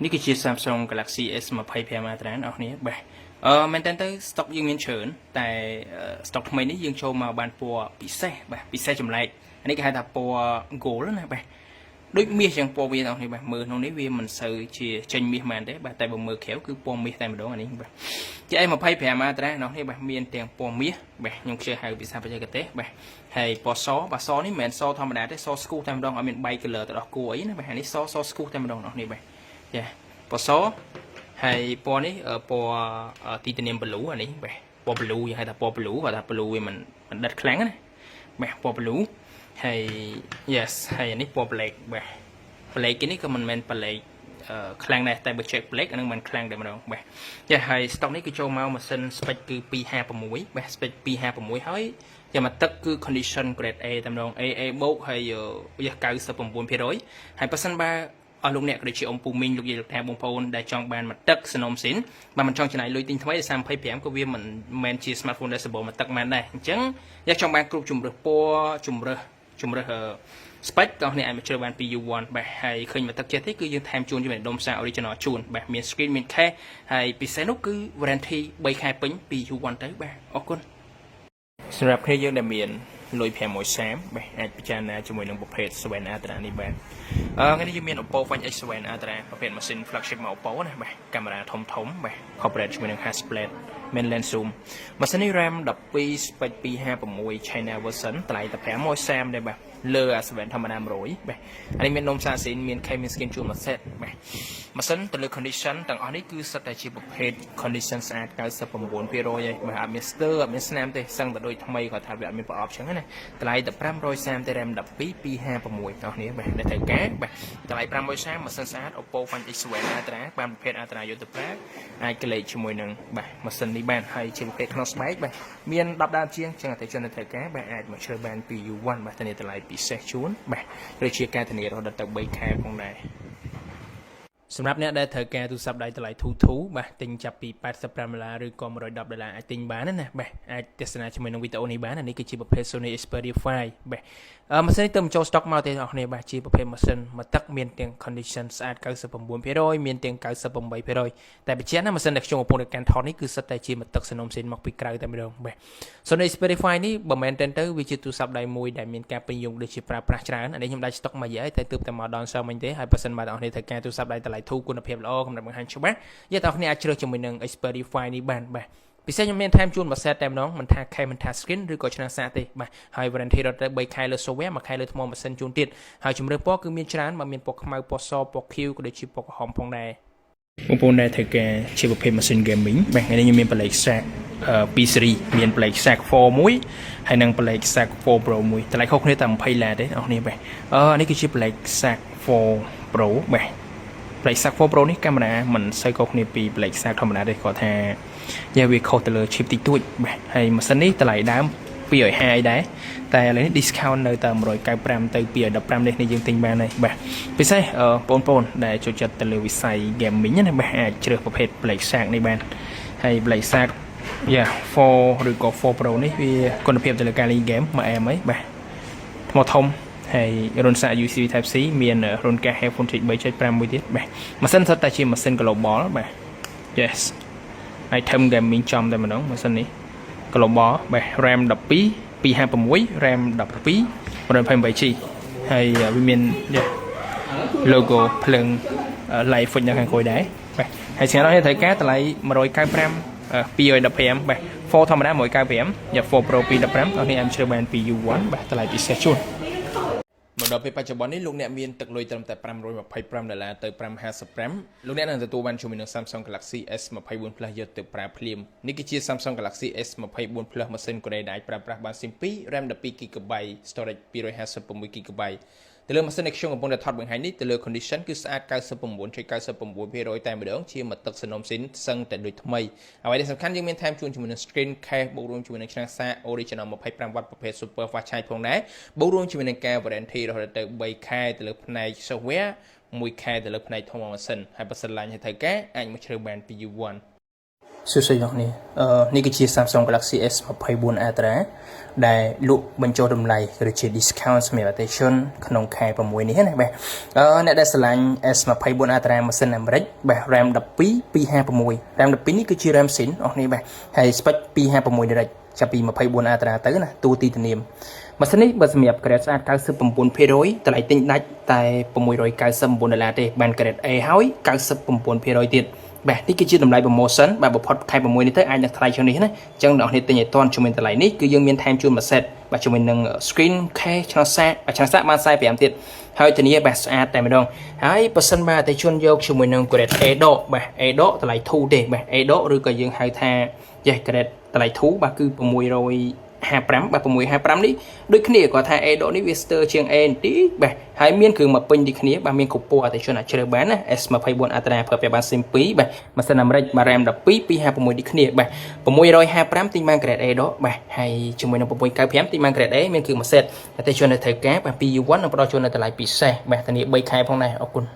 นี่คือ Samsung Galaxy S 25 Ultra អស់នេះបាទមែនតើទៅ stock យើងមានច្រើនតែ stock ថ្មីនេះយើងចូលមកបានពណ៌ពិសេសបាទពិសេសចម្លែកអានេះគេហៅថាពណ៌ gold ណាបាទដូចមាសចឹងពណ៌វាអស់នេះបាទមើលក្នុងនេះវាមិនសូវជាចេញមាសមែនទេបាទតែបើមើលក្រៅគឺពណ៌មាសតែម្ដងអានេះបាទជា S25 Ultra អស់នេះបាទមានទាំងពណ៌មាសបាទខ្ញុំជឿហៅភាសាបច្ចេកទេសបាទហើយពណ៌សបាទសនេះមិនមែនសធម្មតាទេសស្គូតែម្ដងអត់មានបែក color ទៅដល់គួរអីណាបាទអានេះសស្គូតែម្ដងអស់នេះបាទចាពណ៌សហើយពណ៌នេះពណ៌ទីតានីម blue អានេះបាទពណ៌ blue យើងហៅថាពណ៌ blue គាត់ថា blue វាមិនដិតខ្លាំងណាបាទពណ៌ blue ហើយ yes ហើយអានេះពណ៌ black បាទ black គេនេះក៏មិនមែន black ខ្លាំងដែរតែបើ check black អានឹងមិនខ្លាំងតែម្ដងបាទចាហើយ stock នេះគឺចូលមកម៉ាស៊ីន spec គឺ256បាទ spec 256ហើយចាំមកទឹកគឺ condition grade A តែម្ដង AA បូកហើយវា 99% ហើយប៉ះសិនបើអស់លោកអ្នកក៏ដូចជាអ៊ំពូមីងលោកយាយលោកតាបងប្អូនដែលចង់បានមកទឹកសនំស៊ីនបើមិនចង់ចំណាយលុយទិញថ្មីដល់35ក៏វាមិនមែនជា smartphone ដែលសម្បូរមកទឹកមែនដែរអញ្ចឹងយកចង់បានគ្រប់ជំរើសពណ៌ជំរើសspec ក៏អ្នកអាចមកជ្រើសបានពី U1 បាទហើយឃើញមកទឹកចេះទេគឺយើងថែមជូនជាមួយដុំសារ original ជូនបាទមាន screen មាន case ហើយពិសេសនោះគឺ warranty 3ខែពេញពី U1 ទៅបាទអរគុណសម្រាប់គ្នាយើងដែលមានលុយ530បាទអាចពិចារណាជាមួយនឹងប្រភេទ 7 Ultra នេះបាទថ្ងៃនេះយើងមាន Oppo Find X7 Ultra ប្រភេទម៉ាស៊ីន flagship មក Oppo ណាបាទកាមេរ៉ាធំបាទ corporate ជាមួយនឹង Hasselblad មាន lens zoom ម៉ាស៊ីននេះ RAM 12 spec 256 China version តម្លៃតែ530ដែរបាទលើអា7ធម្មតា100បាទអានេះមាននំសាស៊ីនមាន K មាន skin ជួនមួយ set បាទម៉ាស៊ីនទៅលើ condition ទាំងអស់នេះគឺសិតតែជាប្រភេទ condition ស្អាត 99% ហើយបាទអត់មាន stir អត់មានស្នាមទេសឹងតែដូចថ្មីគាត់ថាវាអត់មានប្រអប់ចឹងណាតម្លៃតែ530ទេ RAM 12 256អស់នេះបាទដែលត្រូវការបាទតម្លៃ530ម៉ាស៊ីនស្អាត Oppo Find X7 Ultra បានប្រភេទ Ultra យុទ្ធប្រាអាចក្លែកជាមួយនឹងបាទម៉ាស៊ីននេះបានហើយជាប្រភេទក្នុងស្បែកបាទមាន10ដានជាងចឹងអតិជនដែលត្រូវការបាទអាចមកជ្រើសបានពី U1 បាទធានាតម្លៃពិសេសជូនបាទឬជាការធានារហូតដល់ទៅ3ខែផងដែរសម្រាប់អ្នកដែលត្រូវការទូរស័ព្ទដៃតម្លៃធូរបាទទិញចាប់ពី$85ឬក៏$110អាចទិញបានណាបាទអាចទស្សនាជាមួយនឹងវីដេអូនេះបាននេះគឺជាប្រភេទ Sony Xperia 5បាទម៉ាស៊ីននេះទៅចូល stock មកទេអ្នកនរបាទជាប្រភេទម៉ាស៊ីនមកទឹកមានទាំង condition ស្អាត 99% មានទាំង 98% តែបញ្ជាក់ណាម៉ាស៊ីនដែលខ្ញុំកំពុងតែកាន់ថតនេះគឺសិតតែជាមកទឹកសនំស៊ីនមកពីក្រៅតែម្ដងបាទ Sony Xperia 5នេះបើមែនទៅវាជាទូរស័ព្ទដៃមួយដែលមានការពេញនិយមដូចជាប្រើប្រាស់ច្រើនអានេះខ្ញុំដាច់ stock មកយាយតែទើបតែមកដល់សើមិញទេហើយបើសិនបើអ្នកនរត្រូវការទូរស័ព្ទដៃតម្លៃធូរគុណភាពល្អកម្រិតបង្ហាញច្បាស់យកតែអ្នកអាចជ្រើសជាមួយនឹង Xperia 5នេះបានបាទពិសេសខ្ញុំមានថែមជូនមួយ set តែម្ដងមិនថា case មិនថា skin ឬក៏ឆ្នាំងសាកទេបាទហើយ warranty រត់ទៅ3ខែលើ software 1ខែលើថ្មម៉ាស៊ីនជូនទៀតហើយជំរឿនពណ៌គឺមានច្រើនបើមានពណ៌ខ្មៅពណ៌សពណ៌ខៀវក៏ដូចជាពណ៌ក្រហមផងដែរបងប្អូនដែលត្រូវការជាប្រភេទម៉ាស៊ីន gaming បាទថ្ងៃនេះខ្ញុំមានប្លេក Sac 2 series មានប្លេក Sac 4 មួយហើយនិងប្លេក Sac 4 Pro មួយតម្លៃខុសគ្នាតែ20ឡានទេអ្នកនេះបាទនេះគឺជាប្លេក Sac 4 Pro បាទប្លេក Sac 4 Pro នេះកាមេរ៉ាមិនសូវខុសគ្នាពីប្លេក Sac ធម្មតាទេគាត់ថាវាខុសទៅលើ chip តិចតួចបាទហើយម៉ាស៊ីននេះតម្លៃដើម250ដែរតែឥឡូវនេះ discount នៅតែ195ទៅ215នេះយើងទិញបានហើយបាទពិសេសបងប្អូនដែលចូលចិត្តទៅលើវិស័យ gaming ណាបាទអាចជ្រើសប្រភេទ Black Shark នេះបានហើយ Black Shark 4ឬក៏4 Pro នេះវាគុណភាពទៅលើការលេង game មកអែមហីបាទថ្មធំហើយរុនសាក USB Type C មានរុនកាស headphone 3.5 មួយទៀតបាទម៉ាស៊ីនសុទ្ធតែជាម៉ាស៊ីន global បាទ yes item gaming ចំតែម្ដងម៉ាស៊ីននេះ global បាទ RAM 12 256 RAM 12 128GB ហើយវាមាន logo ភ្លើង light flash នៅខាងក្រោយដែរបាទហើយស្ងាត់នេះត្រូវការតម្លៃ195 215បាទ 4 ធម្មតា195 4 Pro 215អស់នេះអាចជ្រើសបានពី U1 បាទតម្លៃពិសេសជូនមកដល់ពេលបច្ចុប្បន្ននេះលោកអ្នកមានទឹកលុយត្រឹមតែ$525ទៅ$555លោកអ្នកនឹងទទួលបានជាមួយនឹង Samsung Galaxy S24 Plus យកទៅប្រើភ្លាមនេះគឺជា Samsung Galaxy S24 Plus ម៉ាស៊ីន Korea ដែលអាចប្រើប្រាស់បាន SIM 2 RAM 12GB storage 256GB ទៅលើម៉ាស៊ីនដែលខ្ញុំកំពុងតែថតបង្ហាញនេះទៅលើ condition គឺស្អាត 99.99% តែម្ដងជាមកទឹកសនំស៊ីនសឹងតែដូចថ្មីអ្វីដែលសំខាន់យើងមានថែមជូនជាមួយនឹង screen case បូករួមជាមួយនឹងឆ្នាំងសាក original 25W ប្រភេទ super fast charge ផងដែរបូករួមជាមួយនឹងការ warranty រហូតដល់ទៅ3ខែទៅលើផ្នែក software 1ខែទៅលើផ្នែកធំម៉ាស៊ីនហើយបើសិនឡើងឲ្យត្រូវការអាចមកជ្រើសបានពី U1 សួស្តីអ្នកនាងនេះគឺជា Samsung Galaxy S24 Ultra ដែលលក់បញ្ចូលតម្លៃឬជា discount សម្រាប់អតិថិជនក្នុងខែ6នេះណាបាទអ្នកដែលស្រឡាញ់ S24 Ultra ម៉ាស៊ីនអាមេរិកបាទ RAM 12 256 RAM 12នេះគឺជា RAM SIN អស់នេះបាទហើយ spec 256 direct ចាប់ពី24 Ultra ទៅណាទូទីធានាមម៉ាស៊ីននេះបើសម្រាប់ grade ស្អាត 99% តម្លៃទិញដាច់តែ$699ទេបាន grade A ហើយ 99% ទៀតបាទនេះគឺជាតម្លៃ promotion បាទបំផុតខែ6នេះទៅអាចនឹងថ្លៃជាងនេះណាអញ្ចឹងអ្នកនរទិញឲ្យទាន់ជាមួយតម្លៃនេះគឺយើងមានថែមជូនមួយ set បាទជាមួយនឹង screen case ឆ្នោតសាកឆ្នោតសាកបាន45ទៀតហើយធានាបាទស្អាតតែម្ដងហើយបើសិនបាទអតិថិជនយកជាមួយនឹង grade A ដកបាទ A ដកតម្លៃធូរទេបាទ A ដកឬក៏យើងហៅថា yes grade តម្លៃធូរបាទគឺ655បាទ655នេះដូចគ្នាគាត់ថា A ដកនេះវាស្ទើរជាង A បន្តិចបាទហើយមានគ្រឿងមកពេញដូចគ្នាបាទមានគ្រប់ពណ៌អតិថិជនអាចជ្រើសបានណា S24 Ultra ប្រើប្រាស់បាន SIM 2បាទម៉ាស៊ីនអាមេរិកបាទ RAM 12 256ដូចគ្នាបាទ655ទិញបាន grade A ដកបាទហើយជាមួយនឹង695ទិញបាន grade A មានគ្រឿងមួយ set អតិថិជននៅត្រូវការបាទ PU1 នឹងផ្ដល់ជូននៅតម្លៃពិសេសបាទធានា3ខែផងដែរអរគុណ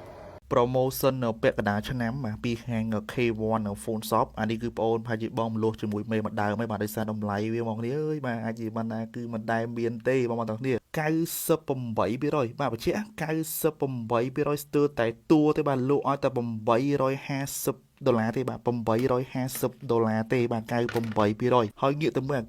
promotion នៅពាក់កណ្ដាលឆ្នាំបាទពីខាង K1 នៅ Phone Shop អានេះគឺបងអូនប្រហែលជាបងមលោះជាមួយមេម្ដងហើយបាទដោយសារតម្លៃវាមកគ្នាអើយបាទអាចជាបានណាគឺមិនដែលមានទេបងប្អូនទាំងគ្នា98%បាទបញ្ជាក់98%ស្ទើរតែតួទេបាទលក់ឲ្យតែ$850ទេបាទ$850ទេបាទ98%ហើយងាកទៅមើល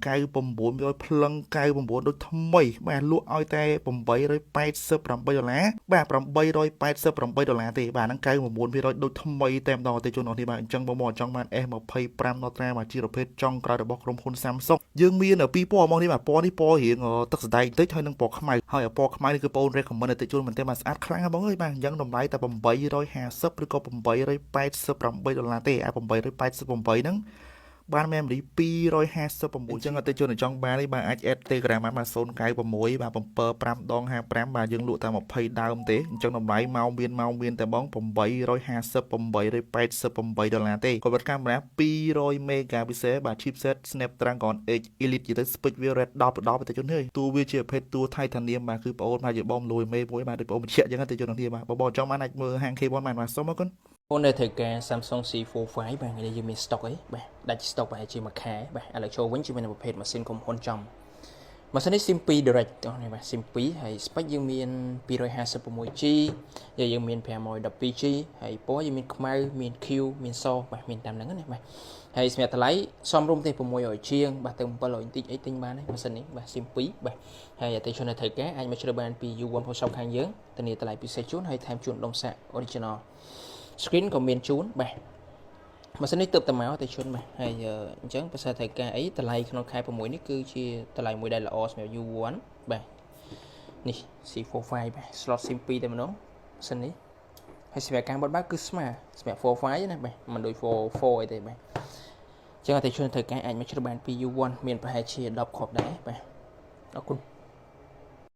99%ផ្លឹង99ដូចថ្មីបាទលក់ឲ្យតែ$888បាទ$888ទេបាទហ្នឹង99%ដូចថ្មីតែម្ដងទេជនអរនេះបាទអញ្ចឹងបងមកចង់បាន S25 Ultra បាទជាប្រភេទចុងក្រោយរបស់ក្រុមហ៊ុន Samsung យើងមានពីរពណ៌មកនេះបាទពណ៌នេះពណ៌រៀងទឹកសណ្ដែកតិចហើយនឹងពណ៌ខ្មៅហើយពណ៌ខ្មៅនេះគឺបង recommend អតិថិជនមែនទេបាទស្អាតខ្លាំងណាស់បងអើយបាទអញ្ចឹងតម្លៃតែ850ឬក៏$888ទេ888ហ្នឹងបាន memory 256អញ្ចឹងអតិថិជនចង់បាននេះបាទអាច add Telegram បាន096បាទ75/55បាទយើងលក់តែ20ដើមទេអញ្ចឹងតម្លៃមកមានតែបង$888ទេគាត់បាត់កាមេរ៉ា200 megapixel បាទ chipset Snapdragon 8 Elite និយាយទៅ speed វា red 10 ទៅ10អតិថិជនហើយតួវាជាប្រភេទតួ Titanium បាទគឺបងអូនថាជាបងលួយមេមួយបាទដូចបងបញ្ជាក់អញ្ចឹងអតិថិជនគ្នាបាទបងចង់បានអាចមើលហាង K1 បានសូមអរគុណអូននៅត្រូវការ Samsung C45 បាទថ្ងៃនេះយើងមាន stock អីបាទដាច់ stock ប្រហែលជាមួយខែបាទឥឡូវចូលវិញជាមួយនឹងប្រភេទម៉ាស៊ីនក្រុមហ៊ុនចំម៉ាស៊ីននេះ SIM 2 direct អស់នេះបាទ SIM 2ហើយ spec យើងមាន 256G យើងមាន 512G ហើយពណ៌យើងមានខ្មៅមាន Q មានសបាទមានតាមហ្នឹងណាបាទហើយសម្រាប់តម្លៃសមរម្យទេ600ជាងបាទទៅ700បន្តិចអីទិញបានហើយម៉ាស៊ីននេះបាទ SIM 2បាទហើយអតិថិជននៅត្រូវការអាចមកជ្រើសបានពី U1 Phone Shop ខាងយើងធានាតម្លៃពិសេសជូនហើយថែមជូនដុំសាក original screen ក៏មានជូនបាទម៉ាស៊ីននេះទើបតែមកតែជូនបាទហើយអញ្ចឹងភាសាត្រូវការអីតម្លៃក្នុងខែ6នេះគឺជាតម្លៃមួយដែលល្អសម្រាប់ U1 បាទនេះ C45 បាទ slot SIM 2តែម្ដងម៉ាស៊ីននេះហើយសម្រាប់ការបត់បើកគឺស្មើសម្រាប់ 45 ណាបាទមិនដូច44អីទេបាទអញ្ចឹងអតិថិជនត្រូវការអាចមកជ្រើសបានពី U1 មានប្រហែលជា10គ្រាប់ដែរបាទអរគុណ